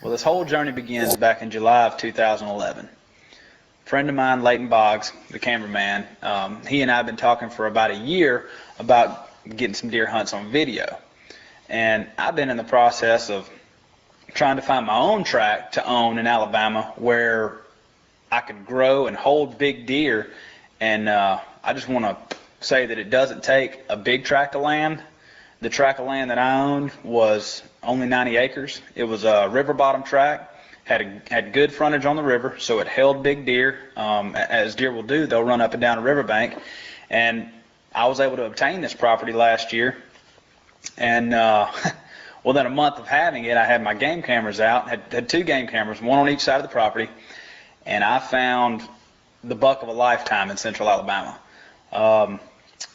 Well, this whole journey begins back in July of 2011. A friend of mine, Leighton Boggs, the cameraman, he and I have been talking for about a year about getting some deer hunts on video. And I've been in the process of trying to find my own tract to own in Alabama where I could grow and hold big deer. And I just want to say that it doesn't take a big tract of land. The tract of land that I owned was only 90 acres. It was a river bottom tract, had good frontage on the river, so it held big deer. As deer will do, they'll run up and down a riverbank. And I was able to obtain this property last year. And within a month of having it, I had my game cameras out, had two game cameras, one on each side of the property, and I found the buck of a lifetime in central Alabama.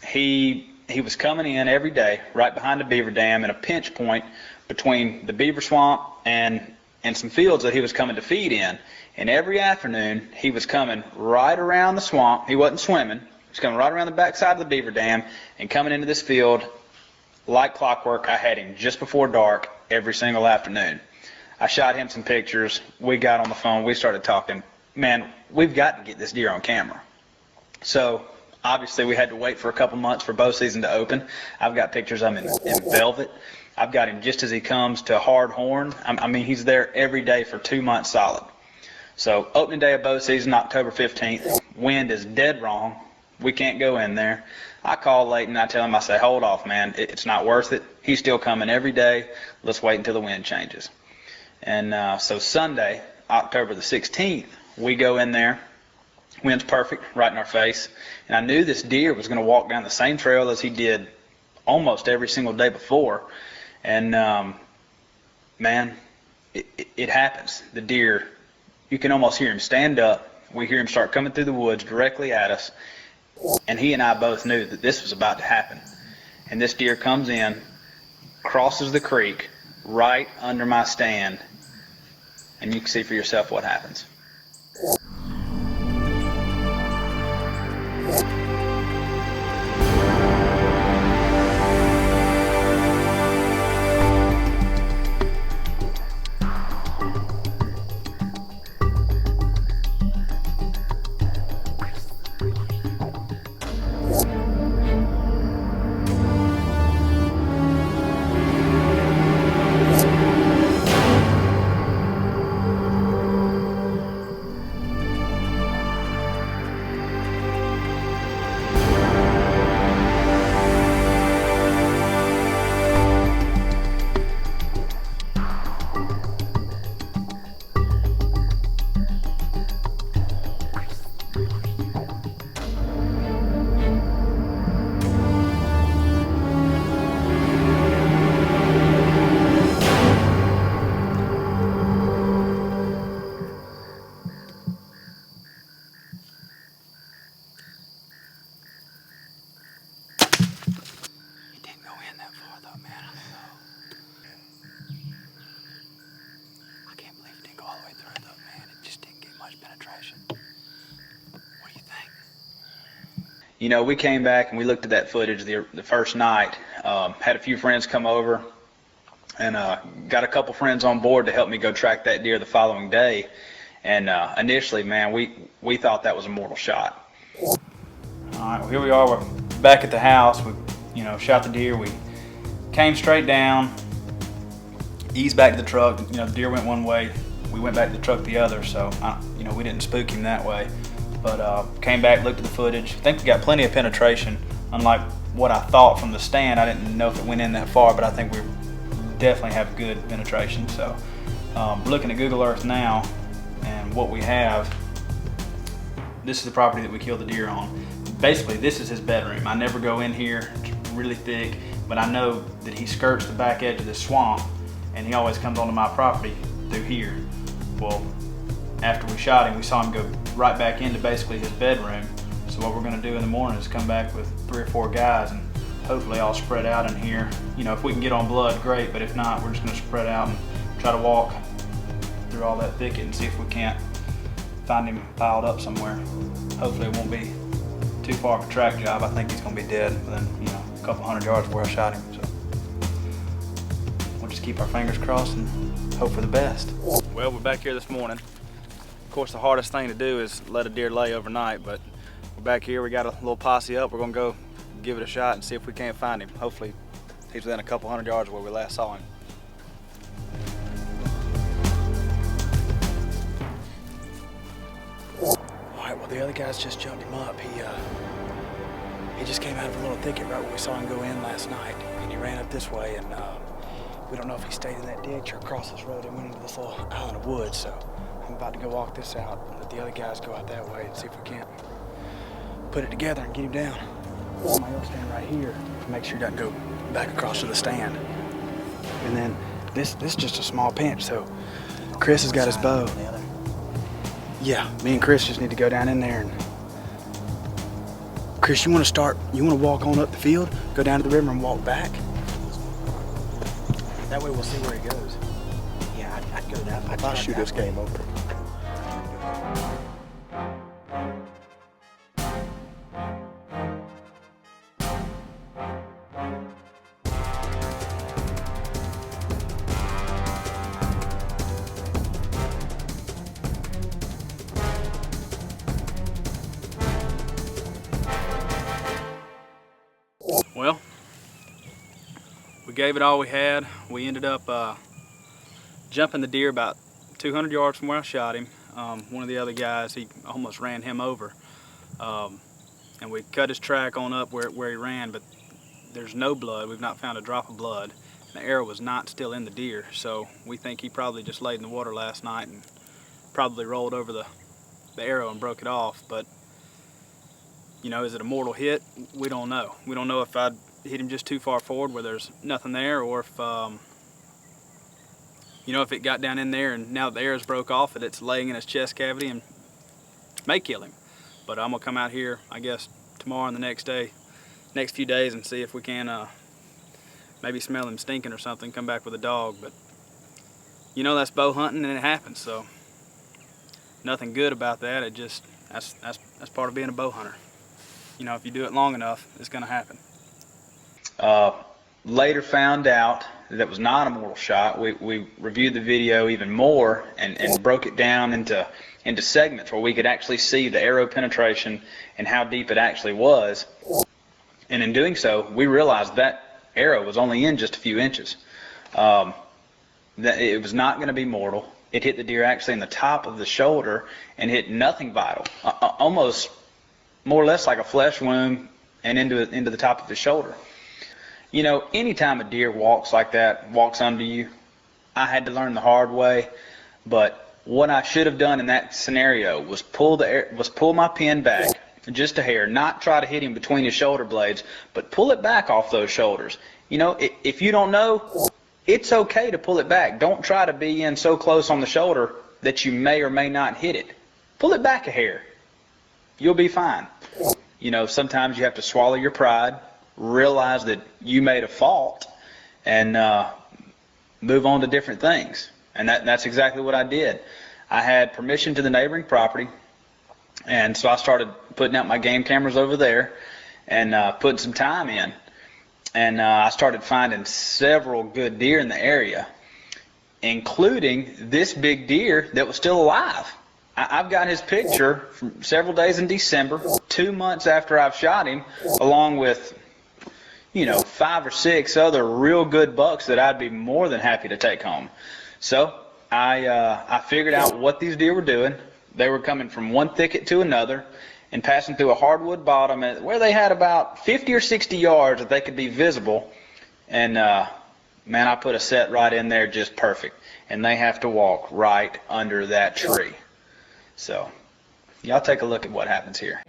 He was coming in every day right behind the beaver dam in a pinch point between the beaver swamp and some fields that he was coming to feed in. And every afternoon he was coming right around the swamp. He wasn't swimming. He was coming right around the backside of the beaver dam and coming into this field like clockwork. I had him just before dark every single afternoon. I shot him some pictures. We got on the phone. We started talking. Man, we've got to get this deer on camera. So obviously we had to wait for a couple months for bow season to open. I've got pictures of him in velvet. I've got him just as he comes to hard horn. I mean, he's there every day for 2 months solid. So opening day of bow season, October 15th. Wind is dead wrong. We can't go in there. I call Leighton. I tell him, I say, hold off, man. It's not worth it. He's still coming every day. Let's wait until the wind changes. And so Sunday, October the 16th, we go in there. Wind's perfect, right in our face. And I knew this deer was going to walk down the same trail as he did almost every single day before. And, man, it happens. The deer, you can almost hear him stand up. We hear him start coming through the woods directly at us. And he and I both knew that this was about to happen. And this deer comes in, crosses the creek, right under my stand. And you can see for yourself what happens. Penetration. What do you think? You know, we came back and we looked at that footage the first night. Had a few friends come over and got a couple friends on board to help me go track that deer the following day. And initially, man, we thought that was a mortal shot. All right, well, here we are. We're back at the house. We, shot the deer. We came straight down, eased back to the truck. The deer went one way. We went back to the truck the other, so we didn't spook him that way. But came back, looked at the footage. I think we got plenty of penetration, unlike what I thought from the stand. I didn't know if it went in that far, but I think we definitely have good penetration. So looking at Google Earth now and what we have, this is the property that we killed the deer on. Basically, this is his bedroom. I never go in here. It's really thick, but I know that he skirts the back edge of this swamp, and he always comes onto my property through here. Well, after we shot him, we saw him go right back into basically his bedroom. So what we're going to do in the morning is come back with 3 or 4 guys and hopefully all spread out in here. If we can get on blood, great, but if not, we're just going to spread out and try to walk through all that thicket and see if we can't find him piled up somewhere. Hopefully it won't be too far of a track job. I think he's going to be dead within, a couple hundred yards of where I shot him. So, what we'll just keep our fingers crossed and hope for the best. Well, we're back here this morning. Of course, the hardest thing to do is let a deer lay overnight, but we're back here. We got a little posse up. We're gonna go give it a shot and see if we can't find him. Hopefully, he's within a couple hundred yards of where we last saw him. All right, well, the other guys just jumped him up. He just came out of a little thicket right where we saw him go in last night, and he ran up this way, and we don't know if he stayed in that ditch or across this road and went into this little island of woods, so I'm about to go walk this out and let the other guys go out that way and see if we can't put it together and get him down. Somebody else stand right here to make sure he doesn't go back across to the stand. And then this is just a small pinch, so Chris has got his bow. Yeah, me and Chris just need to go down in there and Chris, you want to walk on up the field, go down to the river and walk back? That way we'll see where he goes. Yeah, I'd go down. I'll shoot this game over. Well, we gave it all we had. We ended up jumping the deer about 200 yards from where I shot him. One of the other guys, he almost ran him over. And we cut his track on up where he ran, but there's no blood. We've not found a drop of blood. The arrow was not still in the deer, so we think he probably just laid in the water last night and probably rolled over the arrow and broke it off. But you know, is it a mortal hit? We don't know. We don't know if I'd hit him just too far forward where there's nothing there, or if, you know, if it got down in there and now the arrow's broke off, that it's laying in his chest cavity and may kill him. But I'm gonna come out here, I guess, tomorrow and the next few days and see if we can maybe smell him stinking or something, come back with a dog. But you know, that's bow hunting and it happens, so nothing good about that. It just, that's part of being a bow hunter. You know, if you do it long enough, it's going to happen. Later found out that it was not a mortal shot. We reviewed the video even more and broke it down into segments where we could actually see the arrow penetration and how deep it actually was. And in doing so, we realized that arrow was only in just a few inches. That it was not going to be mortal. It hit the deer actually in the top of the shoulder and hit nothing vital, almost more or less like a flesh wound, and into the top of the shoulder. You know, anytime a deer walks like that, walks under you, I had to learn the hard way. But what I should have done in that scenario was pull my pin back just a hair, not try to hit him between his shoulder blades, but pull it back off those shoulders. You know, if you don't know, it's okay to pull it back. Don't try to be in so close on the shoulder that you may or may not hit it. Pull it back a hair. You'll be fine. You know, sometimes you have to swallow your pride, realize that you made a fault, and move on to different things. And that's exactly what I did. I had permission to the neighboring property, and so I started putting out my game cameras over there and putting some time in. And I started finding several good deer in the area, including this big deer that was still alive. I've got his picture from several days in December, 2 months after I've shot him, along with, you know, 5 or 6 other real good bucks that I'd be more than happy to take home. So I figured out what these deer were doing. They were coming from one thicket to another and passing through a hardwood bottom where they had about 50 or 60 yards that they could be visible. And man, I put a set right in there just perfect. And they have to walk right under that tree. So, y'all take a look at what happens here.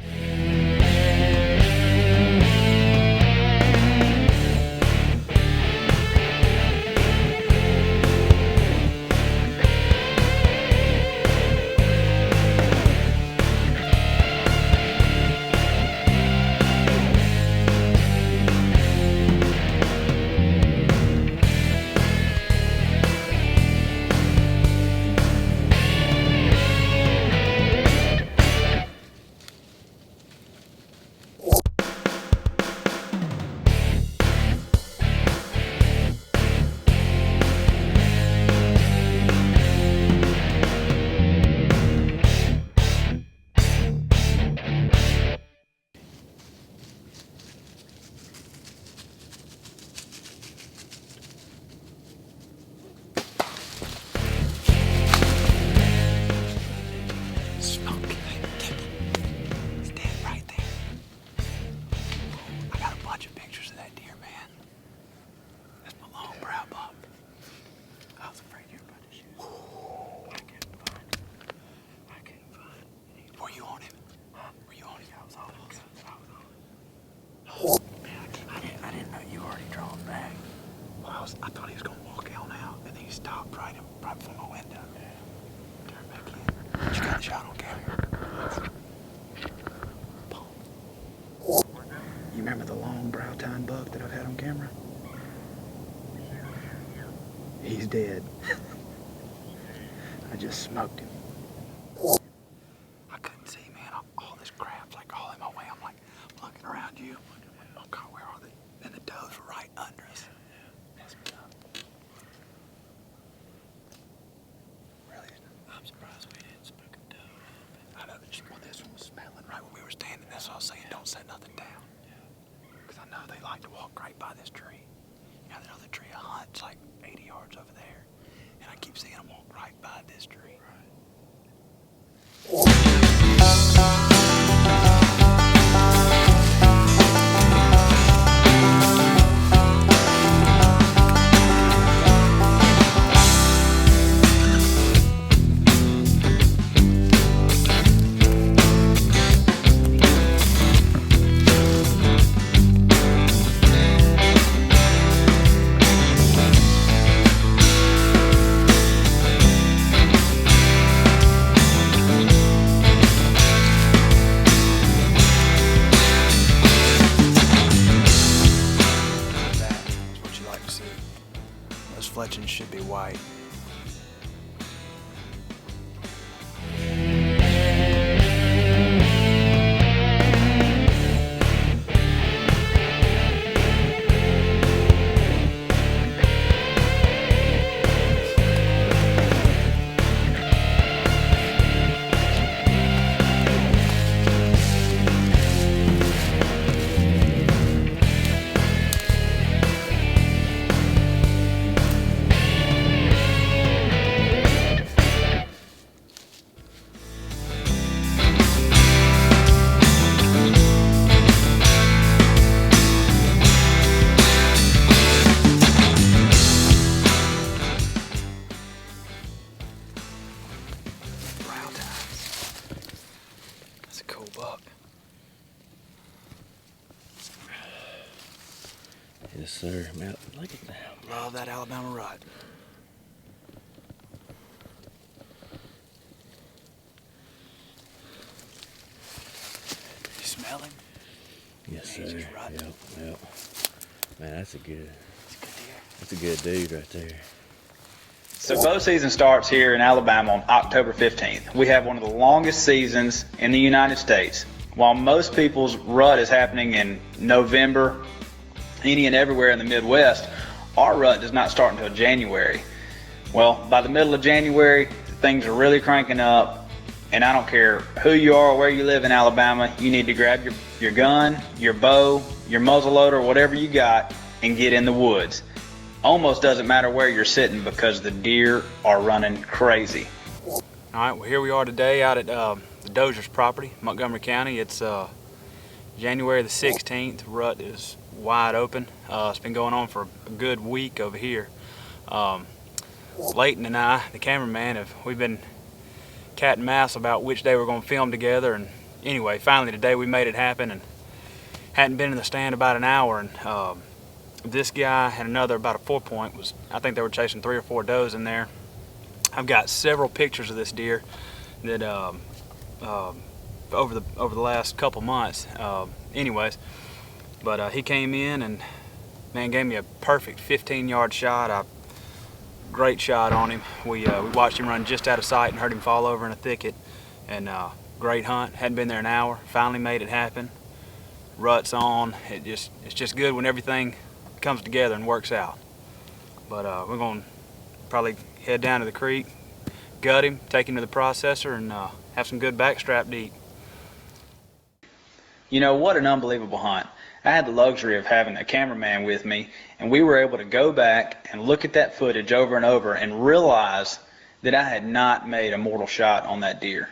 cow buck. I was afraid you were about to shoot. I couldn't find it. Were you on him? Huh? Were you on him? I was on him. I didn't know you were already drawn back. Well, I thought he was going to walk out, and then he stopped right before my window. Turn back in. But you got the shot on camera. You remember the long brow tine buck that I've had on camera? He's dead. I just smoked him. I couldn't see, man. All this crap's like all in my way. I'm like looking around you. Oh God, where are they? And the does were right under us. Really? I'm surprised we didn't spook a dove. I know that this one was smelling right when we were standing there, so I was saying don't set nothing down. Because I know they like to walk right by this tree. You know that other tree I hunt's like 80 yards over there. And I keep seeing them walk right by this tree. Fletchings should be white. That's a cool buck. Yes, sir. Man, look at that. Love that Alabama rut. You smell him? Yes, sir. He's just rutting. Yep. Man, that's a good deer. That's a good dude right there. So bow season starts here in Alabama on October 15th. We have one of the longest seasons in the United States. While most people's rut is happening in November, any and everywhere in the Midwest, our rut does not start until January. Well, by the middle of January, things are really cranking up, and I don't care who you are or where you live in Alabama, you need to grab your gun, your bow, your muzzle loader, whatever you got, and get in the woods. Almost doesn't matter where you're sitting because the deer are running crazy. All right, well here we are today out at the Dozier's property, Montgomery County. It's January the 16th. Rut is wide open. It's been going on for a good week over here. Leighton and I, the cameraman, we've been cat and mouse about which day we're going to film together. And anyway, finally today we made it happen, and hadn't been in the stand about an hour. And this guy and another about a 4-point I think they were chasing 3 or 4 does in there. I've got several pictures of this deer that over the last couple months. Anyways, but he came in and man gave me a perfect 15-yard shot. Great shot on him. We watched him run just out of sight and heard him fall over in a thicket. And great hunt. Hadn't been there an hour. Finally made it happen. Rut's on. It's just good when everything comes together and works out. But we're gonna probably head down to the creek, gut him, take him to the processor, and have some good backstrap deep. You know, what an unbelievable hunt. I had the luxury of having a cameraman with me, and we were able to go back and look at that footage over and over and realize that I had not made a mortal shot on that deer.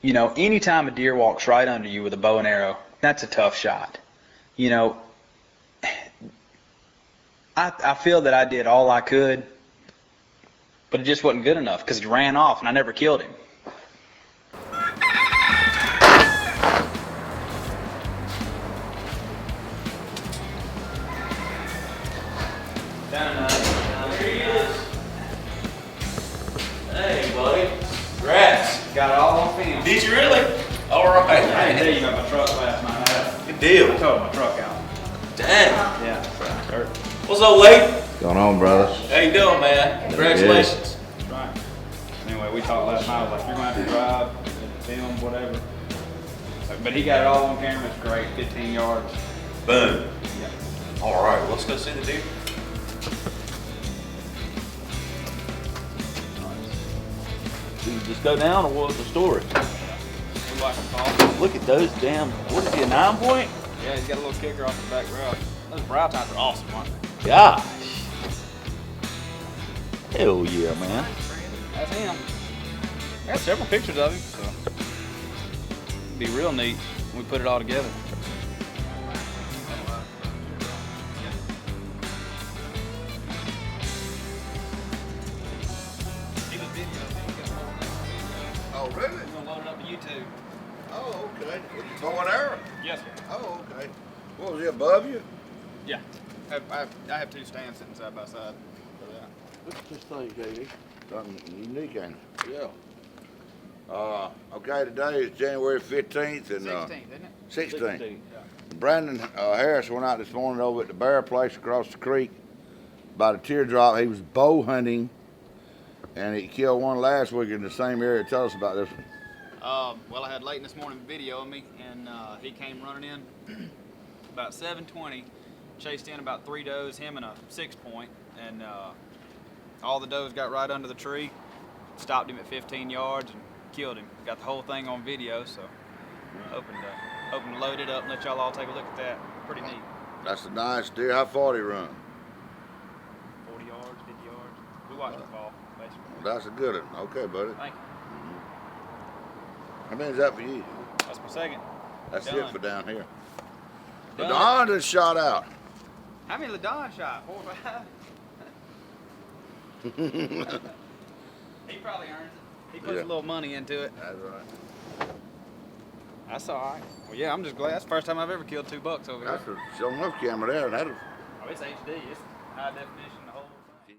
You know, anytime a deer walks right under you with a bow and arrow, that's a tough shot. You know, I feel that I did all I could, but it just wasn't good enough because he ran off and I never killed him. There he is. Hey, buddy. Congrats. Got it all on film. Did you really? All right. I didn't tell you about my truck last night. Good deal. I towed my truck out. Dang. Yeah. What's up, Lee? What's going on, brothers? How you doing, man? Congratulations. That's right. Anyway, we talked last night. I was like, you're going to have to drive, film, whatever. But he got it all on camera. It's great. 15 yards. Boom. Yeah. All right, well, let's go see the deer. Do you just go down, or what's the story? We like him tall. Look at those damn. What is he, a 9-point? Yeah, he's got a little kicker off the back brow. Those brow tines are awesome, aren't they? Gosh. Hell yeah, man. That's him. I got several pictures of him, so it'd be real neat when we put it all together. Oh, really? We're gonna load it up to YouTube. Oh, okay. Was you bow and arrow? Yes, sir. Oh, okay. What was he above you? Yeah. I have two stands sitting side by side for that. Look at this thing, JD. Something unique, ain't it? Yeah. Okay, today is January 15th and 16th, isn't it? 16th. Yeah. Brandon Harris went out this morning over at the Bear Place across the creek by the teardrop. He was bow hunting and he killed one last week in the same area. Tell us about this one. Well, I had Leighton this morning videoing me, and he came running in about 7:20, chased in about 3 does, him and a 6-point, and all the does got right under the tree, stopped him at 15 yards and killed him. Got the whole thing on video, so hoping to load it up and let y'all all take a look at that. Pretty neat. That's a nice deer. How far did he run? 40 yards, 50 yards. We watched it fall, basically. That's a good one. Okay, buddy. Thank you. How many is that for you? That's my second. That's Done. it for down here. The Done. Don just shot out. How many Ladon shot? 4 or 5? He probably earns it. He puts Yeah. a little money into it. That's right. That's all right. Well, yeah, I'm just glad. That's the first time I've ever killed 2 bucks over here. That's a show enough camera there. That'll Oh, it's HD. It's high definition.